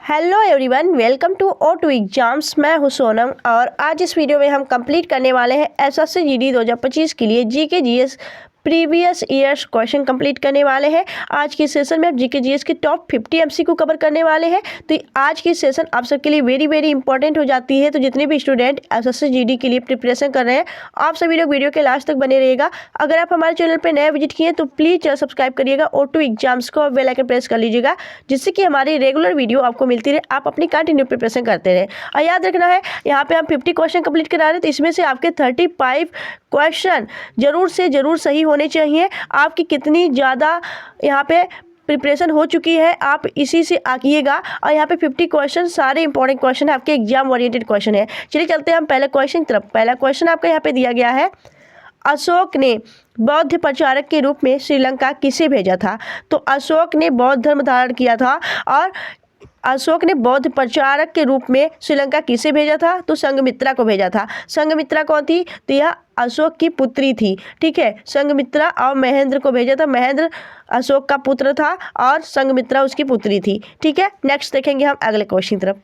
Hello everyone, welcome to O2 exams. मैं हूं सोनम और आज इस वीडियो में हम कंप्लीट करने वाले हैं एसएससी जीडी 2025 के लिए GK GS previous years question complete करने वाले हैं। आज के सेशन में आप जीके जीएस के टॉप 50 एमसीक्यू कवर करने वाले हैं। तो आज की सेशन आप सबके लिए वेरी इंपॉर्टेंट हो जाती है। तो जितने भी स्टूडेंट एसएससी जीडी के लिए प्रिपरेशन कर रहे हैं, आप सभी लोग वीडियो के लास्ट तक बने रहिएगा। अगर आप हमारे चैनल पर नया विजिट किए तो प्लीज़ चैनल सब्सक्राइब करिएगा, O2 एग्जाम्स को बेल आइकन प्रेस कर लीजिएगा, जिससे कि हमारी रेगुलर वीडियो आपको मिलती रहे, आप अपनी कंटिन्यू प्रिपरेशन करते रहे। और याद रखना है, यहाँ पे हम 50 क्वेश्चन कंप्लीट करा रहे हैं, तो इसमें से आपके 35 क्वेश्चन जरूर से जरूर सही होने चाहिए। आपकी कितनी ज़्यादा यहाँ पे प्रिपरेशन हो चुकी है, आप इसी से आकिएगा। और यहाँ पे 50 क्वेश्चन सारे इंपॉर्टेंट क्वेश्चन है, आपके एग्जाम ओरिएंटेड क्वेश्चन है। चलिए चलते हैं हम पहले क्वेश्चन की तरफ। पहला क्वेश्चन आपका यहाँ पे दिया गया है, अशोक ने बौद्ध प्रचारक के रूप में श्रीलंका किसे भेजा था? तो अशोक ने बौद्ध धर्म धारण किया था और अशोक ने बौद्ध प्रचारक के रूप में श्रीलंका किसे भेजा था? तो संघमित्रा को भेजा था। संघमित्रा कौन थी? तो यह अशोक की पुत्री थी। ठीक है, संघमित्रा और महेंद्र को भेजा था। महेंद्र अशोक का पुत्र था और संघमित्रा उसकी पुत्री थी। ठीक है, नेक्स्ट देखेंगे हम अगले क्वेश्चन की तरफ।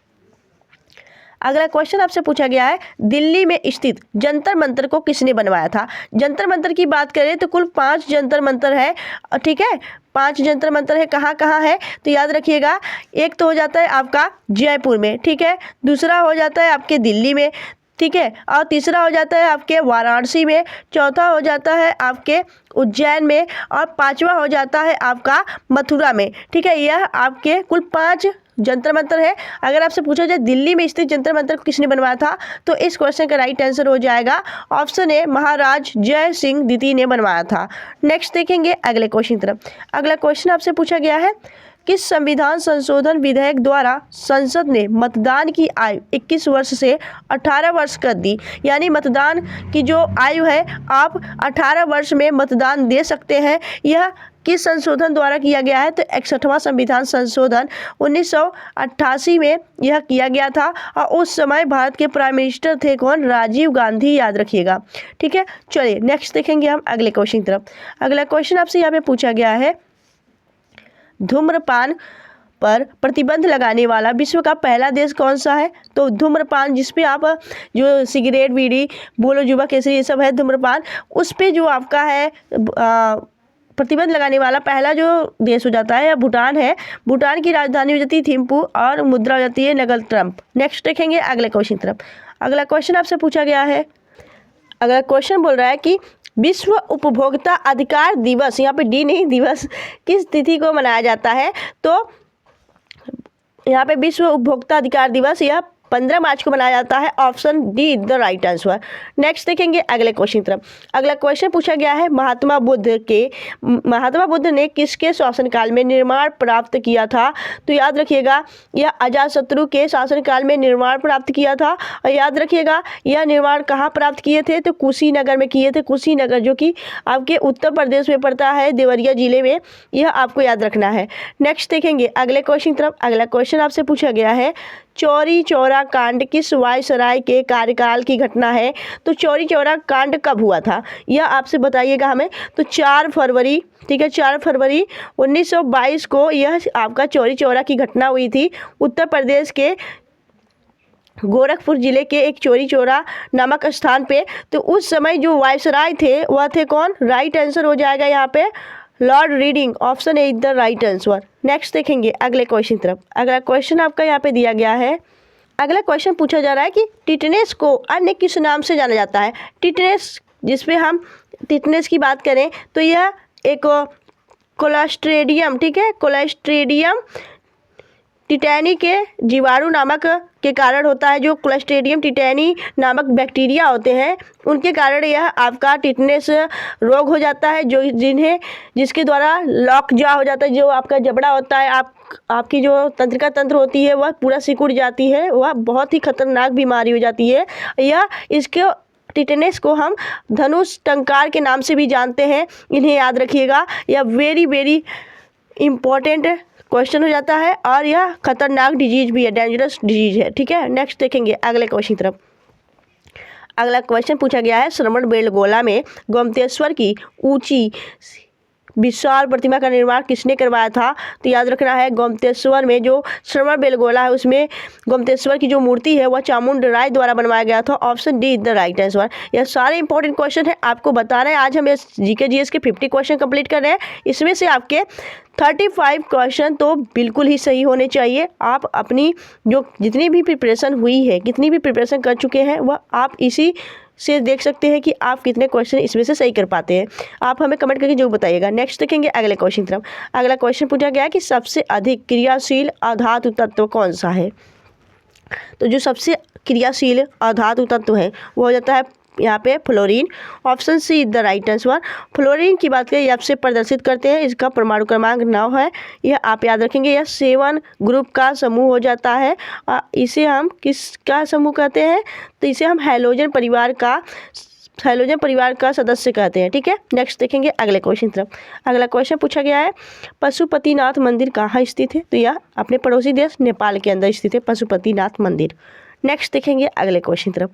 अगला क्वेश्चन आपसे पूछा गया है, दिल्ली में स्थित जंतर मंतर को किसने बनवाया था? जंतर मंतर की बात करें तो कुल 5 जंतर मंतर है। ठीक है, 5 जंतर मंतर है। कहाँ कहाँ है? तो याद रखिएगा, एक तो हो जाता है आपका जयपुर में, ठीक है, दूसरा हो जाता है आपके दिल्ली में, ठीक है, और तीसरा हो जाता है आपके वाराणसी में, चौथा हो जाता है आपके उज्जैन में और पांचवा हो जाता है आपका मथुरा में। ठीक है, यह आपके कुल 5 जंतर मंतर है। अगर आपसे पूछा जाए दिल्ली में स्थित जंतर मंतर को किसने बनवाया था, तो इस क्वेश्चन का राइट आंसर हो जाएगा ऑप्शन ए, महाराज जय सिंह द्वितीय ने बनवाया था। नेक्स्ट देखेंगे अगले क्वेश्चन की तरफ। अगला क्वेश्चन आपसे पूछा गया है, किस संविधान संशोधन विधेयक द्वारा संसद ने मतदान की आयु 21 वर्ष से 18 वर्ष कर दी? यानी मतदान की जो आयु है, आप 18 वर्ष में मतदान दे सकते हैं। यह किस संशोधन द्वारा किया गया है? तो 61वां संविधान संशोधन 1988 में यह किया गया था और उस समय भारत के प्राइम मिनिस्टर थे कौन? राजीव गांधी, याद रखिएगा। ठीक है, चलिए नेक्स्ट देखेंगे हम अगले क्वेश्चन की तरफ। अगला क्वेश्चन आपसे यहाँ पे पूछा गया है, धूम्रपान पर प्रतिबंध लगाने वाला विश्व का पहला देश कौन सा है? तो धूम्रपान, जिस पे आप जो सिगरेट, बीड़ी, बोलो जुबा, केसरी, ये सब है धूम्रपान, उस पे जो आपका है प्रतिबंध लगाने वाला पहला जो देश हो जाता है भूटान है। भूटान की राजधानी हो जाती है थिम्पू और मुद्रा हो जाती है नगल ट्रम्प। नेक्स्ट देखेंगे अगले क्वेश्चन की तरफ। अगला क्वेश्चन आपसे पूछा गया है, अगला क्वेश्चन बोल रहा है कि विश्व उपभोक्ता अधिकार दिवस, यहाँ पे डी नहीं दिवस, किस तिथि को मनाया जाता है? तो यहाँ पे विश्व उपभोक्ता अधिकार दिवस यह 15 मार्च को मनाया जाता है। Option D the right answer. Next देखेंगे अगले क्वेश्चन की तरफ। अगला क्वेश्चन पूछा गया है, महात्मा बुद्ध ने किसके शासनकाल में निर्माण प्राप्त किया था? तो याद रखिएगा, यह अजातशत्रु के शासनकाल में निर्माण प्राप्त किया था। और याद रखिएगा, यह निर्माण कहाँ प्राप्त किए थे? तो कुशीनगर में किए थे। कुशीनगर जो कि आपके उत्तर प्रदेश में पड़ता है, देवरिया जिले में, यह आपको याद रखना है। नेक्स्ट देखेंगे अगले क्वेश्चन की तरफ। अगला क्वेश्चन आपसे पूछा गया है, चौरी चौरा कांड किस वायसराय के कार्यकाल की घटना है? तो चौरी चौरा कांड कब हुआ था, यह आपसे बताइएगा हमें। तो 4 फरवरी, ठीक है, 4 फरवरी 1922 को यह आपका चौरी चौरा की घटना हुई थी। उत्तर प्रदेश के गोरखपुर जिले के एक चौरी चौरा नामक स्थान पे। तो उस समय जो वायसराय थे वह थे कौन? राइट आंसर हो जाएगा यहाँ पे Lord reading. Option A is the right answer. Next देखेंगे अगले क्वेश्चन तरफ। अगला क्वेश्चन आपका यहाँ पे दिया गया है, अगला क्वेश्चन पूछा जा रहा है कि टिटनेस को अन्य किस नाम से जाना जाता है? टिटनेस, जिसपे हम टिटनेस की बात करें तो यह एक क्लोस्ट्रीडियम, ठीक है, क्लोस्ट्रीडियम टिटैनी के जीवाणु नामक के कारण होता है। जो क्लोस्ट्रीडियम टिटैनी नामक बैक्टीरिया होते हैं, उनके कारण यह आपका टिटनेस रोग हो जाता है, जो जिसके द्वारा लॉकजा हो जाता है। जो आपका जबड़ा होता है, आपकी जो तंत्रिका तंत्र होती है वह पूरा सिकुड़ जाती है, वह बहुत ही खतरनाक बीमारी हो जाती है। यह इसके टिटनेस को हम धनुष टंकार के नाम से भी जानते हैं, इन्हें याद रखिएगा। यह वेरी इम्पोर्टेंट क्वेश्चन हो जाता है और यह खतरनाक डिजीज भी है, डेंजरस डिजीज है। ठीक है, नेक्स्ट देखेंगे अगले क्वेश्चन की तरफ। अगला क्वेश्चन पूछा गया है, श्रवणबेलगोला में गोमतेश्वर की ऊंची विशाल प्रतिमा का निर्माण किसने करवाया था? तो याद रखना है गोमतेश्वर में जो श्रवण बेलगोला है उसमें गोमतेश्वर की जो मूर्ति है वह चामुंड राय द्वारा बनवाया गया था। Option D is the right answer. यह सारे इंपॉर्टेंट क्वेश्चन है आपको बता रहे हैं। आज हम जीके जीएस के 50 क्वेश्चन कंप्लीट कर रहे हैं। इसमें से आपके 35 क्वेश्चन तो बिल्कुल ही सही होने चाहिए। आप अपनी जो जितनी भी प्रिपरेशन हुई है, कितनी भी प्रिपरेशन कर चुके हैं, वह आप इसी से देख सकते हैं कि आप कितने क्वेश्चन इसमें से सही कर पाते हैं। आप हमें कमेंट करके जरूर बताइएगा। नेक्स्ट देखेंगे अगले क्वेश्चन की तरफ। अगला क्वेश्चन पूछा गया है कि सबसे अधिक क्रियाशील अधातु तत्व कौन सा है? तो जो सबसे क्रियाशील अधातु तत्व है वो हो जाता है यहाँ पे fluorine. Option C is the right answer. Fluorine की बात करें ये आपसे प्रदर्शित करते हैं, इसका परमाणु क्रमांक 9 है। यह आप याद रखेंगे, यह 7 ग्रुप का समूह हो जाता है। इसे हम किसका समूह कहते हैं? तो इसे हम हैलोजन परिवार का सदस्य कहते हैं। ठीक है, नेक्स्ट देखेंगे अगले क्वेश्चन तरफ। अगला क्वेश्चन पूछा गया है पशुपतिनाथ मंदिर कहाँ स्थित है? तो यह अपने पड़ोसी देश नेपाल के अंदर स्थित है पशुपतिनाथ मंदिर। नेक्स्ट देखेंगे अगले क्वेश्चन तरफ।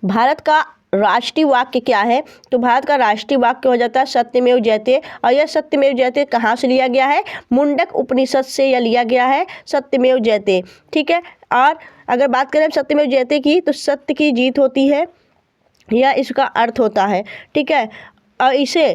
भारत का राष्ट्रीय वाक्य क्या है? तो भारत का राष्ट्रीय वाक्य हो जाता है सत्यमेव जयते। और यह सत्यमेव जयते कहाँ से लिया गया है? मुंडक उपनिषद से यह लिया गया है सत्यमेव जयते। ठीक है, और अगर बात करें सत्यमेव जयते की तो सत्य की जीत होती है, यह इसका अर्थ होता है। ठीक है, और इसे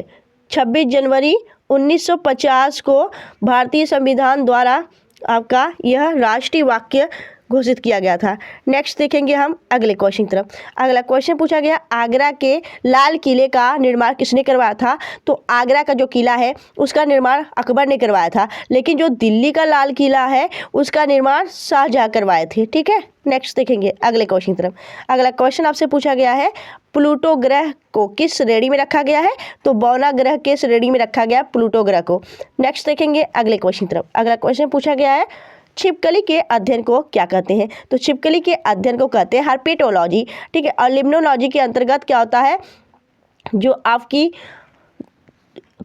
26 जनवरी 1950 को भारतीय संविधान द्वारा आपका यह राष्ट्रीय वाक्य घोषित किया गया था। नेक्स्ट देखेंगे हम अगले क्वेश्चन तरफ। अगला क्वेश्चन पूछा गया आगरा के लाल किले का निर्माण किसने करवाया था? तो आगरा का जो किला है उसका निर्माण अकबर ने करवाया था, लेकिन जो दिल्ली का लाल किला है उसका निर्माण शाहजहां करवाए थे। ठीक है, नेक्स्ट देखेंगे अगले क्वेश्चन तरफ। अगला क्वेश्चन आपसे पूछा गया है प्लूटो ग्रह को किस श्रेणी में रखा गया है? तो बौना ग्रह के श्रेणी में रखा गया प्लूटो ग्रह को। नेक्स्ट देखेंगे अगले क्वेश्चन तरफ। अगला क्वेश्चन पूछा गया है छिपकली के अध्ययन को क्या कहते हैं? तो छिपकली के अध्ययन को कहते हैं हर्पेटोलॉजी। ठीक है, और लिम्नोलॉजी के अंतर्गत क्या होता है? जो आपकी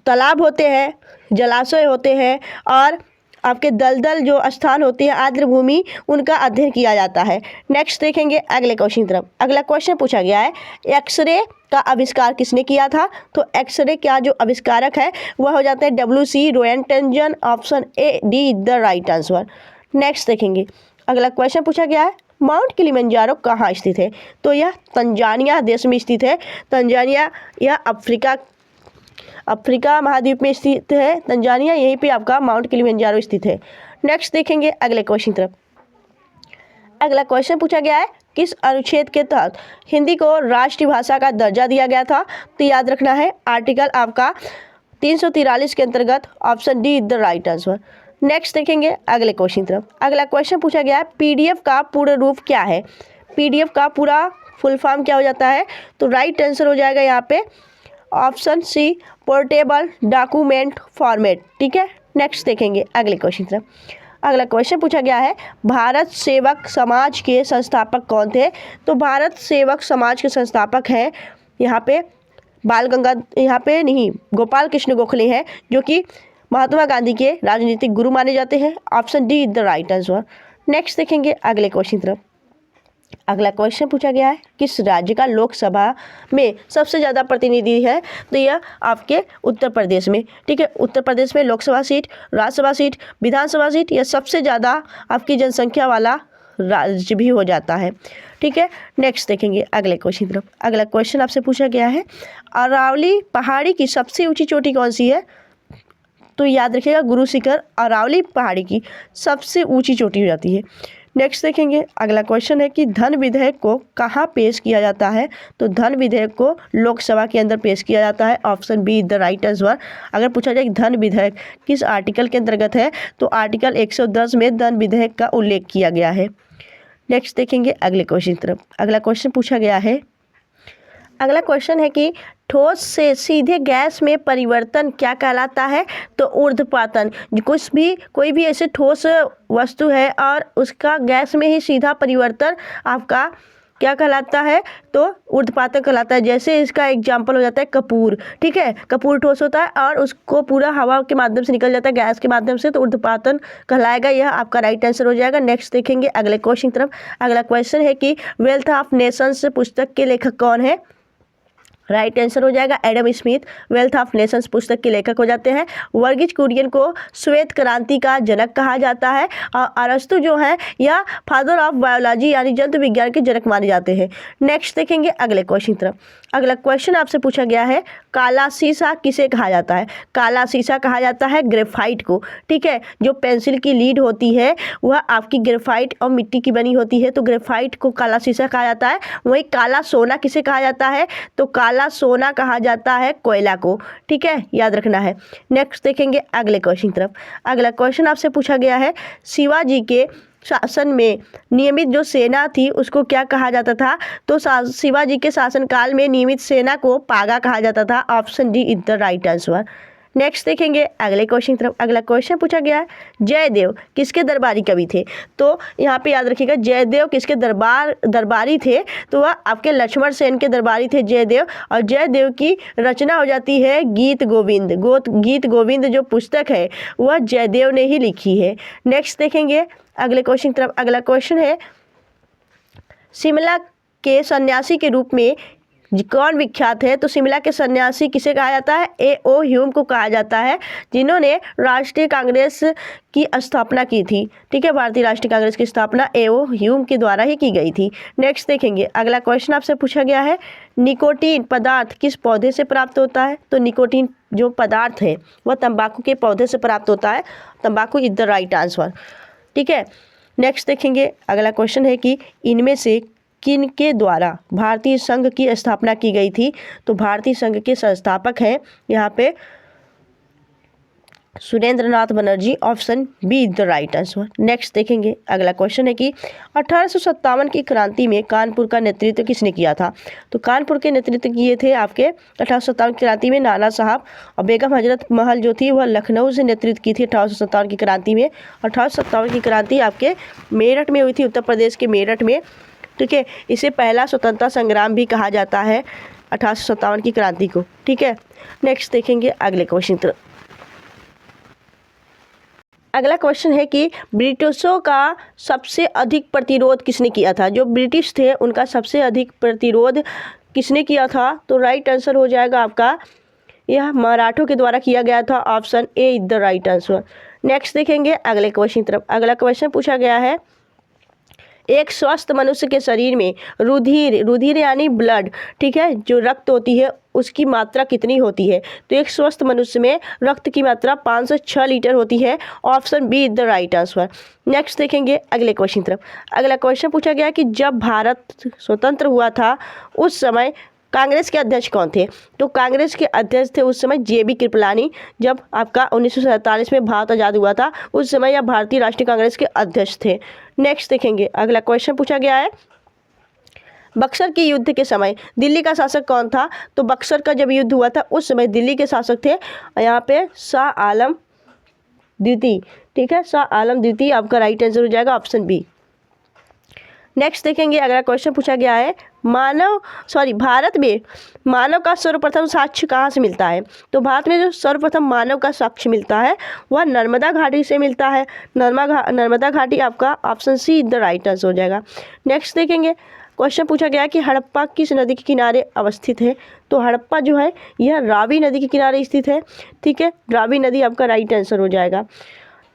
तालाब होते हैं, जलाशय होते हैं और आपके दलदल जो स्थान होते हैं आर्द्र भूमि, उनका अध्ययन किया जाता है। नेक्स्ट देखेंगे अगले क्वेश्चन तरफ। अगला क्वेश्चन पूछा गया है एक्सरे का आविष्कार किसने किया था? तो एक्सरे का जो आविष्कारक है वह हो जाता है WC Roentgen. Option A D the right answer. Next देखेंगे अगला क्वेश्चन पूछा गया है माउंट किलिमंजारो कहाँ स्थित है? तो यह तंजानिया देश में स्थित है। तंजानिया यह अफ्रीका महाद्वीप में स्थित है। तंजानिया, यहीं पे आपका माउंट किलिमंजारो स्थित है। नेक्स्ट देखेंगे अगले क्वेश्चन तरफ। अगला क्वेश्चन पूछा गया है किस अनुच्छेद के तहत हिंदी को राष्ट्रीय भाषा का दर्जा दिया गया था? तो याद रखना है आर्टिकल आपका 343 के अंतर्गत। Option D is the right answer. Next देखेंगे अगले क्वेश्चन तरफ। अगला क्वेश्चन पूछा गया है PDF का पूर्ण रूप क्या है? PDF का पूरा फुल फॉर्म क्या हो जाता है? तो राइट आंसर हो जाएगा यहाँ पे option C portable document format. ठीक है, नेक्स्ट देखेंगे अगले क्वेश्चन तरफ। अगला क्वेश्चन पूछा गया है भारत सेवक समाज के संस्थापक कौन थे? तो भारत सेवक समाज के संस्थापक हैं यहाँ पे गोपाल कृष्ण गोखले हैं, जो कि महात्मा गांधी के राजनीतिक गुरु माने जाते हैं। Option D is the right answer. Next देखेंगे अगले क्वेश्चन तरफ। अगला क्वेश्चन पूछा गया है किस राज्य का लोकसभा में सबसे ज़्यादा प्रतिनिधि है? तो यह आपके उत्तर प्रदेश में। ठीक है, उत्तर प्रदेश में लोकसभा सीट, राज्यसभा सीट, विधानसभा सीट, यह सबसे ज़्यादा आपकी जनसंख्या वाला राज्य भी हो जाता है। ठीक है, नेक्स्ट देखेंगे अगले क्वेश्चन तरफ। अगला क्वेश्चन आपसे पूछा गया है अरावली पहाड़ी की सबसे ऊँची चोटी कौन सी है? तो याद रखिएगा गुरु शिखर अरावली पहाड़ी की सबसे ऊंची चोटी हो जाती है। नेक्स्ट देखेंगे अगला क्वेश्चन है कि धन विधेयक को कहाँ पेश किया जाता है? तो धन विधेयक को लोकसभा के अंदर पेश किया जाता है। Option be the right answer. अगर पूछा जाए कि धन विधेयक किस आर्टिकल के अंतर्गत है, तो आर्टिकल 110 में धन विधेयक का उल्लेख किया गया है। नेक्स्ट देखेंगे अगले क्वेश्चन तरफ। अगला क्वेश्चन पूछा गया है, अगला क्वेश्चन है कि ठोस से सीधे गैस में परिवर्तन क्या कहलाता है? तो ऊर्ध्वपातन। कोई भी ऐसे ठोस वस्तु है और उसका गैस में ही सीधा परिवर्तन आपका क्या कहलाता है? तो ऊर्ध्वपातन कहलाता है। जैसे इसका एग्जाम्पल हो जाता है कपूर। ठीक है, कपूर ठोस होता है और उसको पूरा हवा के माध्यम से निकल जाता है गैस के माध्यम से, तो ऊर्ध्वपातन कहलाएगा। यह आपका राइट आंसर हो जाएगा। नेक्स्ट देखेंगे अगले क्वेश्चन तरफ। अगला क्वेश्चन है कि वेल्थ ऑफ नेशंस पुस्तक के लेखक कौन है? राइट आंसर हो जाएगा Adam Smith wealth of Nations पुस्तक के लेखक हो जाते हैं। वर्गीज कुरियन को श्वेत क्रांति का जनक कहा जाता है और अरस्तु जो है यह फादर ऑफ बायोलॉजी यानी जंतु विज्ञान के जनक माने जाते हैं। नेक्स्ट देखेंगे अगले क्वेश्चन की तरफ। अगला क्वेश्चन आपसे पूछा गया है काला शीशा किसे कहा जाता है। काला शीशा कहा जाता है ग्रेफाइट को, ठीक है। जो पेंसिल की लीड होती है वह आपकी ग्रेफाइट और मिट्टी की बनी होती है, तो ग्रेफाइट को काला शीशा कहा जाता है। वहीं काला सोना किसे कहा जाता है, तो काला सोना कहा जाता है कोयला को, ठीक है, याद रखना है। नेक्स्ट देखेंगे अगले क्वेश्चन की तरफ। अगला क्वेश्चन आपसे पूछा गया है शिवाजी के शासन में नियमित जो सेना थी उसको क्या कहा जाता था, तो शिवाजी के शासनकाल में नियमित सेना को पागा कहा जाता था। Option D is the right answer. Next देखेंगे अगले क्वेश्चन की तरफ। अगला क्वेश्चन पूछा गया है जयदेव किसके दरबारी कवि थे, तो यहाँ पे याद रखिएगा जयदेव किसके दरबारी थे, तो वह आपके लक्ष्मण सेन के दरबारी थे जयदेव। और जयदेव की रचना हो जाती है गीत गोविंद। गीत गोविंद जो पुस्तक है वह जयदेव ने ही लिखी है। नेक्स्ट देखेंगे अगले क्वेश्चन की तरफ। अगला क्वेश्चन है शिमला के सन्यासी के रूप में कौन विख्यात है, तो शिमला के सन्यासी किसे कहा जाता है, ए.ओ. ह्यूम को कहा जाता है, जिन्होंने राष्ट्रीय कांग्रेस की स्थापना की थी, ठीक है। भारतीय राष्ट्रीय कांग्रेस की स्थापना ए.ओ. ह्यूम के द्वारा ही की गई थी। नेक्स्ट देखेंगे अगला क्वेश्चन आपसे पूछा गया है निकोटीन पदार्थ किस पौधे से प्राप्त होता है, तो निकोटीन जो पदार्थ है वह तंबाकू के पौधे से प्राप्त होता है। तंबाकू इज द राइट आंसर, ठीक है। नेक्स्ट देखेंगे अगला क्वेश्चन है कि इनमें से किन के द्वारा भारतीय संघ की स्थापना की गई थी, तो भारतीय संघ के संस्थापक हैं यहाँ पे Surendranath Banerjee. Option B is the right answer. Next देखेंगे अगला क्वेश्चन है कि 1857 की क्रांति में कानपुर का नेतृत्व किसने किया था, तो कानपुर के नेतृत्व किए थे आपके 1857 की क्रांति में नाना साहब। और बेगम हजरत महल जो थी वह लखनऊ से नेतृत्व की थी 1857 की क्रांति में। 1857 की क्रांति आपके मेरठ में हुई थी, उत्तर प्रदेश के मेरठ में, ठीक है। इसे पहला स्वतंत्रता संग्राम भी कहा जाता है 1857 की क्रांति को, ठीक है। नेक्स्ट देखेंगे अगले क्वेश्चन की तरफ। अगला क्वेश्चन है कि ब्रिटिशों का सबसे अधिक प्रतिरोध किसने किया था, जो ब्रिटिश थे उनका सबसे अधिक प्रतिरोध किसने किया था, तो राइट आंसर हो जाएगा आपका यह मराठों के द्वारा किया गया था। Option A is the right answer. Next देखेंगे अगले क्वेश्चन की तरफ। अगला क्वेश्चन पूछा गया है एक स्वस्थ मनुष्य के शरीर में रुधिर यानी ब्लड, ठीक है, जो रक्त होती है उसकी मात्रा कितनी होती है, तो एक स्वस्थ मनुष्य में रक्त की मात्रा 5 से 6 लीटर होती है। Option B is the right answer. Next देखेंगे अगले क्वेश्चन की तरफ। अगला क्वेश्चन पूछा गया कि जब भारत स्वतंत्र हुआ था उस समय कांग्रेस के अध्यक्ष कौन थे, तो कांग्रेस के अध्यक्ष थे उस समय जे.बी. कृपलानी। जब आपका 1947 में भारत आज़ाद हुआ था उस समय यह भारतीय राष्ट्रीय कांग्रेस के अध्यक्ष थे। नेक्स्ट देखेंगे अगला क्वेश्चन पूछा गया है बक्सर के युद्ध के समय दिल्ली का शासक कौन था, तो बक्सर का जब युद्ध हुआ था उस समय दिल्ली के शासक थे यहाँ पे शाह आलम द्वितीय, ठीक है। शाह आलम द्वितीय आपका राइट आंसर हो जाएगा, ऑप्शन बी। नेक्स्ट देखेंगे अगला क्वेश्चन पूछा गया है भारत में मानव का सर्वप्रथम साक्ष्य कहाँ से मिलता है, तो भारत में जो सर्वप्रथम मानव का साक्ष्य मिलता है वह नर्मदा घाटी से मिलता है। नर्मदा घाटी आपका option see the right answer हो जाएगा। नेक्स्ट देखेंगे क्वेश्चन पूछा गया कि हड़प्पा किस नदी के किनारे अवस्थित है, तो हड़प्पा जो है यह रावी नदी के किनारे स्थित है, ठीक है। रावी नदी आपका राइट आंसर हो जाएगा।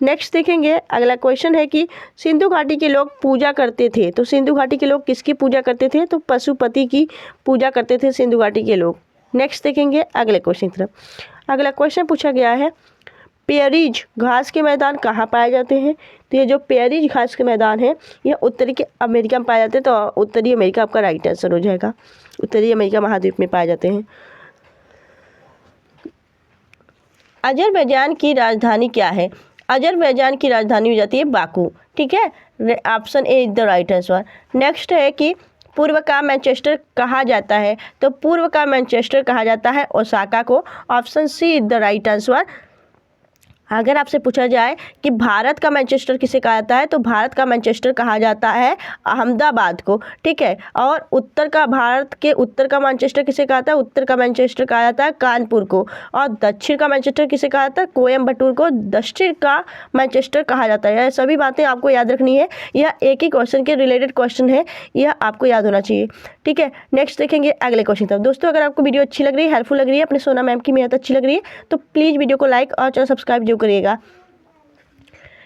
नेक्स्ट देखेंगे अगला क्वेश्चन है कि सिंधु घाटी के लोग पूजा करते थे, तो सिंधु घाटी के लोग किसकी पूजा करते थे, तो पशुपति की पूजा करते थे सिंधु घाटी के लोग। नेक्स्ट देखेंगे अगले क्वेश्चन की तरफ। अगला क्वेश्चन पूछा गया है पेयरीज घास के मैदान कहाँ पाए जाते हैं, तो ये जो पेयरीज घास के मैदान है यह उत्तरी के अमेरिका में पाए जाते हैं, तो उत्तरी अमेरिका आपका राइट आंसर हो जाएगा। उत्तरी अमेरिका महाद्वीप में पाए जाते हैं। अजरबैजान की राजधानी क्या है, अजरबैजान की राजधानी हो जाती है बाकू, ठीक है। Option A is the right answer. Next है कि पूर्व का मैनचेस्टर कहा जाता है, तो पूर्व का मैनचेस्टर कहा जाता है ओसाका को। Option C is the right answer. अगर आपसे पूछा जाए कि भारत का मैनचेस्टर किसे कहा जाता है, तो भारत का मैनचेस्टर कहा जाता है अहमदाबाद को, ठीक है। और भारत के उत्तर का मैनचेस्टर किसे कहा जाता है, उत्तर का मैनचेस्टर कहा जाता है कानपुर को। और दक्षिण का मैनचेस्टर किसे कहा जाता है, कोयम्बटूर को दक्षिण का मैनचेस्टर कहा जाता है। यह सभी बातें आपको याद रखनी है, यह एक ही क्वेश्चन के रिलेटेड क्वेश्चन है, यह आपको याद होना चाहिए, ठीक है। नेक्स्ट देखेंगे अगले क्वेश्चन तरफ। दोस्तों अगर आपको वीडियो अच्छी लग रही है, हेल्पफुल लग रही है, अपने सोना मैम की मेहनत अच्छी लग रही है, तो प्लीज़ वीडियो को लाइक और चैनल सब्सक्राइब जरूर करिएगा।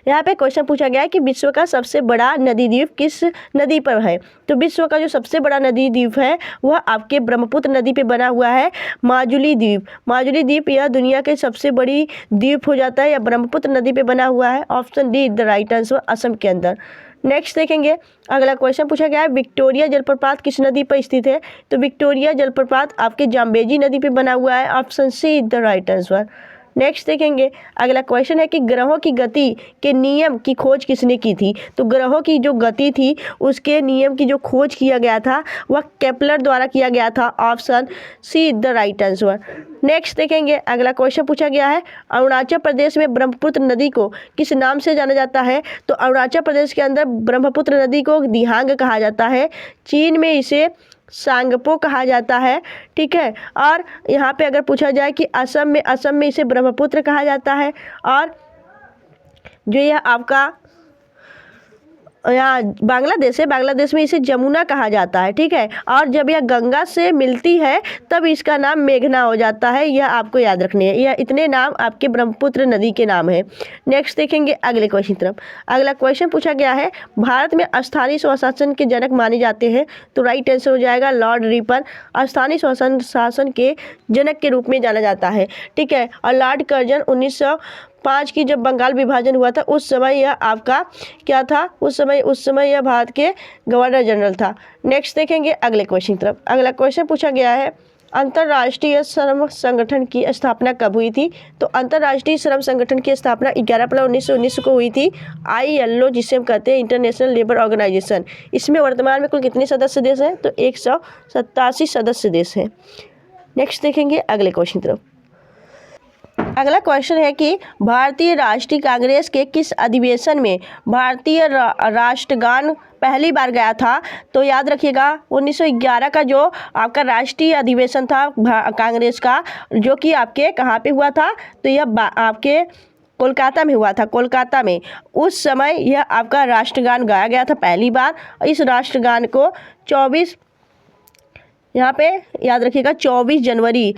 यहाँ पे क्वेश्चन पूछा गया है कि विश्व का सबसे बड़ा नदी द्वीप किस नदी पर है। तो विश्व का जो सबसे बड़ा नदी द्वीप है वह आपके ब्रह्मपुत्र नदी पे बना हुआ है माजुली द्वीप। माजुली द्वीप यह दुनिया के सबसे बड़ी द्वीप हो जाता है, या ब्रह्मपुत्र नदी पे बना हुआ है। Option D the right answer, Assam के अंदर। नेक्स्ट देखेंगे अगला क्वेश्चन पूछा गया है विक्टोरिया जलप्रपात किस नदी पर स्थित है। तो विक्टोरिया जलप्रपात आपके जाम्बेजी नदी पे बना हुआ है। Option see the right answer. Next देखेंगे अगला क्वेश्चन है कि ग्रहों की गति के नियम की खोज किसने की थी। तो ग्रहों की जो गति थी उसके नियम की जो खोज किया गया था वह केपलर द्वारा किया गया था। Option see the right answer. Next देखेंगे अगला क्वेश्चन पूछा गया है अरुणाचल प्रदेश में ब्रह्मपुत्र नदी को किस नाम से जाना जाता है। तो अरुणाचल प्रदेश के अंदर ब्रह्मपुत्र नदी को दिहांग कहा जाता है, चीन में इसे सांगपो कहा जाता है, ठीक है। और यहाँ पे अगर पूछा जाए कि असम में इसे ब्रह्मपुत्र कहा जाता है, और जो यह आपका यहाँ बांग्लादेश है, बांग्लादेश में इसे जमुना कहा जाता है, ठीक है। और जब यह गंगा से मिलती है तब इसका नाम मेघना हो जाता है, यह आपको याद रखनी है। यह इतने नाम आपके ब्रह्मपुत्र नदी के नाम है। नेक्स्ट देखेंगे अगले क्वेश्चन तरफ। अगला क्वेश्चन पूछा गया है भारत में स्थानीय स्वशासन के जनक माने जाते हैं। तो राइट आंसर हो जाएगा लॉर्ड रिपन, स्थानीय स्वशासन के जनक के रूप में जाना जाता है, ठीक है। और लॉर्ड कर्जन 1905 की जब बंगाल विभाजन हुआ था उस समय यह आपका क्या था, उस समय यह भारत के गवर्नर जनरल था। नेक्स्ट देखेंगे अगले क्वेश्चन तरफ। अगला क्वेश्चन पूछा गया है अंतर्राष्ट्रीय श्रम संगठन की स्थापना कब हुई थी। तो अंतर्राष्ट्रीय श्रम संगठन की स्थापना 11 अप्रैल 1919 को हुई थी। ILO जिसे हम कहते हैं इंटरनेशनल लेबर ऑर्गेनाइजेशन। इसमें वर्तमान में कुल कितने सदस्य देश हैं, तो 187 सदस्य देश हैं। नेक्स्ट देखेंगे अगले क्वेश्चन तरफ। अगला क्वेश्चन है कि भारतीय राष्ट्रीय कांग्रेस के किस अधिवेशन में भारतीय राष्ट्रगान पहली बार गाया था। तो याद रखिएगा 1911 का जो आपका राष्ट्रीय अधिवेशन था कांग्रेस का, जो कि आपके कहाँ पे हुआ था, तो यह आपके कोलकाता में हुआ था, कोलकाता में। उस समय यह आपका राष्ट्रगान गाया गया था पहली बार। इस राष्ट्रगान को 24 यहाँ पे याद रखिएगा 24 जनवरी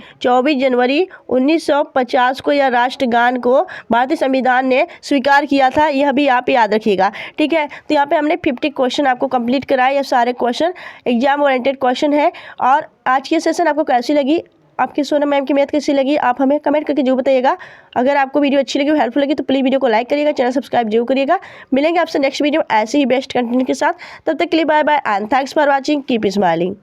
1950 को यह राष्ट्रगान को भारतीय संविधान ने स्वीकार किया था, यह भी आप याद रखिएगा, ठीक है। तो यहाँ पे हमने 50 क्वेश्चन आपको कंप्लीट कराए। यह सारे क्वेश्चन एग्जाम ओरिएंटेड क्वेश्चन है। और आज की सेशन आपको कैसी लगी, आपकी सोना मैम की मैथ कैसी लगी, आप हमें कमेंट करके जरूर बताइएगा। अगर आपको वीडियो अच्छी लगी, हेल्पफुल लगी, तो प्लीज़ वीडियो को लाइक करिएगा, चैनल सब्सक्राइब जरूर करिएगा। मिलेंगे आपसे नेक्स्ट वीडियो ऐसे ही बेस्ट कंटेंट के साथ। तब तक के लिए bye bye and thanks for watching, keep smiling.